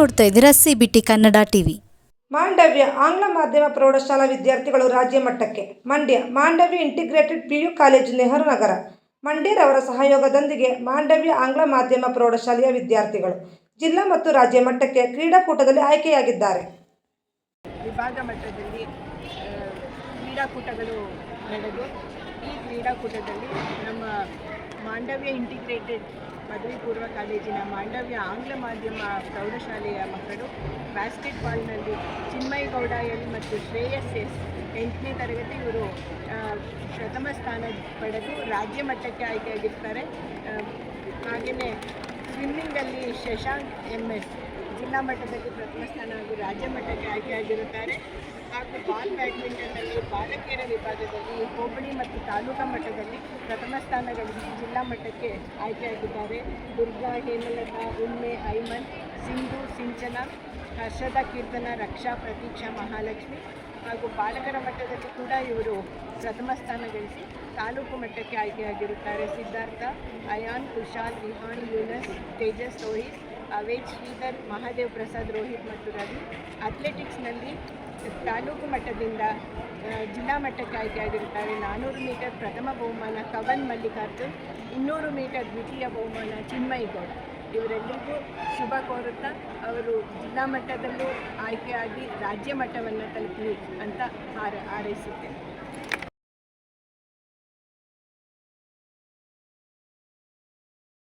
ನೋಡ್ತಾ ಇದ್ದೀರಾ CBT Kannada TV. Mandavya ಆಂಗ್ಲ ಮಾಧ್ಯಮ ಪ್ರೌಢಶಾಲಾ ವಿದ್ಯಾರ್ಥಿಗಳು ರಾಜ್ಯ ಮಟ್ಟಕ್ಕೆ. Mandya Mandavya integrated PU college Nehru Nagar ಮಂಡ್ಯರವರ ಸಹಯೋಗದೊಂದಿಗೆ ಮಾಂಡವ್ಯ ಆಂಗ್ಲ ಮಾಧ್ಯಮ ಪ್ರೌಢಶಾಲೆಯ ವಿದ್ಯಾರ್ಥಿಗಳು ಜಿಲ್ಲಾ ಮತ್ತು ರಾಜ್ಯ ಮಟ್ಟಕ್ಕೆ ಕ್ರೀಡಾಕೂಟದಲ್ಲಿ ಆಯ್ಕೆಯಾಗಿದ್ದಾರೆ. ವಿಭಾಗ ಮಟ್ಟದಲ್ಲಿ ಕ್ರೀಡಾಕೂಟಗಳು ನಡೆದು ಈ ಕ್ರೀಡಾಕೂಟದಲ್ಲಿ ನಮ್ಮ ಮಾಂಡವ್ಯ ಇಂಟಿಗ್ರೇಟೆಡ್ ಪದವಿ ಪೂರ್ವ ಕಾಲೇಜಿನ ಮಾಂಡವ್ಯ ಆಂಗ್ಲ ಮಾಧ್ಯಮ ಪ್ರೌಢಶಾಲೆಯ ಮಕ್ಕಳು ಬ್ಯಾಸ್ಕೆಟ್ಬಾಲ್ನಲ್ಲಿ ಚಿನ್ಮಯ್ ಗೌಡ ಎಲ್ ಮತ್ತು ಶ್ರೇಯಸ್ ಎಸ್ 8ನೇ ತರಗತಿ ಇವರು ಪ್ರಥಮ ಸ್ಥಾನ ಪಡೆದು ರಾಜ್ಯ ಮಟ್ಟಕ್ಕೆ ಆಯ್ಕೆಯಾಗಿರ್ತಾರೆ. ಹಾಗೆಯೇ ಸ್ವಿಮ್ಮಿಂಗಲ್ಲಿ ಶಶಾಂಕ್ MS ಜಿಲ್ಲಾ ಮಟ್ಟದಲ್ಲಿ ಪ್ರಥಮ ಸ್ಥಾನ ಹಾಗೂ ರಾಜ್ಯ ಮಟ್ಟಕ್ಕೆ ಆಯ್ಕೆಯಾಗಿರುತ್ತಾರೆ. ಹಾಗೂ ಬಾಲ್ ಬ್ಯಾಡ್ಮಿಂಟನ್ನಲ್ಲಿ ಬಾಲಕಿಯರ ವಿಭಾಗದಲ್ಲಿ ಹೋಬಳಿ ಮತ್ತು ತಾಲೂಕಾ ಮಟ್ಟದಲ್ಲಿ ಪ್ರಥಮ ಸ್ಥಾನ ಗಳಿಸಿ ಜಿಲ್ಲಾ ಮಟ್ಟಕ್ಕೆ ಆಯ್ಕೆಯಾಗಿದ್ದಾರೆ. ದುರ್ಗಾ, ಹೇಮಲತಾ, ಉಮ್ಮೆ, ಐಮನ್, ಸಿಂಧು, ಸಿಂಚನ, ಹರ್ಷದ, ಕೀರ್ತನ, ರಕ್ಷಾ, ಪ್ರತೀಕ್ಷಾ, ಮಹಾಲಕ್ಷ್ಮಿ ಹಾಗೂ ಬಾಲಕರ ಮಟ್ಟದಲ್ಲಿ ಕೂಡ ಇವರು ಪ್ರಥಮ ಸ್ಥಾನ ಗಳಿಸಿ ತಾಲೂಕು ಮಟ್ಟಕ್ಕೆ ಆಯ್ಕೆಯಾಗಿರುತ್ತಾರೆ. ಸಿದ್ಧಾರ್ಥ, ಅಯಾನ್, ಕುಶಾಲ್, ವಿಹಾನ್, ಯೂನಸ್, ತೇಜಸ್, ರೋಹಿತ್, ಅವೇಜ್, ಶ್ರೀಧರ್, ಮಹಾದೇವ್ ಪ್ರಸಾದ್, ರೋಹಿತ್ ಮತ್ತು ರವಿ. ಅಥ್ಲೆಟಿಕ್ಸ್ನಲ್ಲಿ ತಾಲೂಕು ಮಟ್ಟದಿಂದ ಜಿಲ್ಲಾ ಮಟ್ಟಕ್ಕೆ ಆಯ್ಕೆಯಾಗಿರುತ್ತಾರೆ. 400 ಮೀಟರ್ ಪ್ರಥಮ ಬಹುಮಾನ ಕವನ್ ಮಲ್ಲಿಕಾರ್ಜುನ್, 200 ಮೀಟರ್ ದ್ವಿತೀಯ ಬಹುಮಾನ ಚಿನ್ಮಯ್ ಗೌಡ. ಇವರೆಲ್ಲರಿಗೂ ಶುಭ ಕೋರುತ್ತಾ ಅವರು ಜಿಲ್ಲಾ ಮಟ್ಟದಲ್ಲೂ ಆಯ್ಕೆಯಾಗಿ ರಾಜ್ಯ ಮಟ್ಟವನ್ನು ತಲುಪಲಿ ಅಂತ ಹಾರೈಸುತ್ತೇನೆ.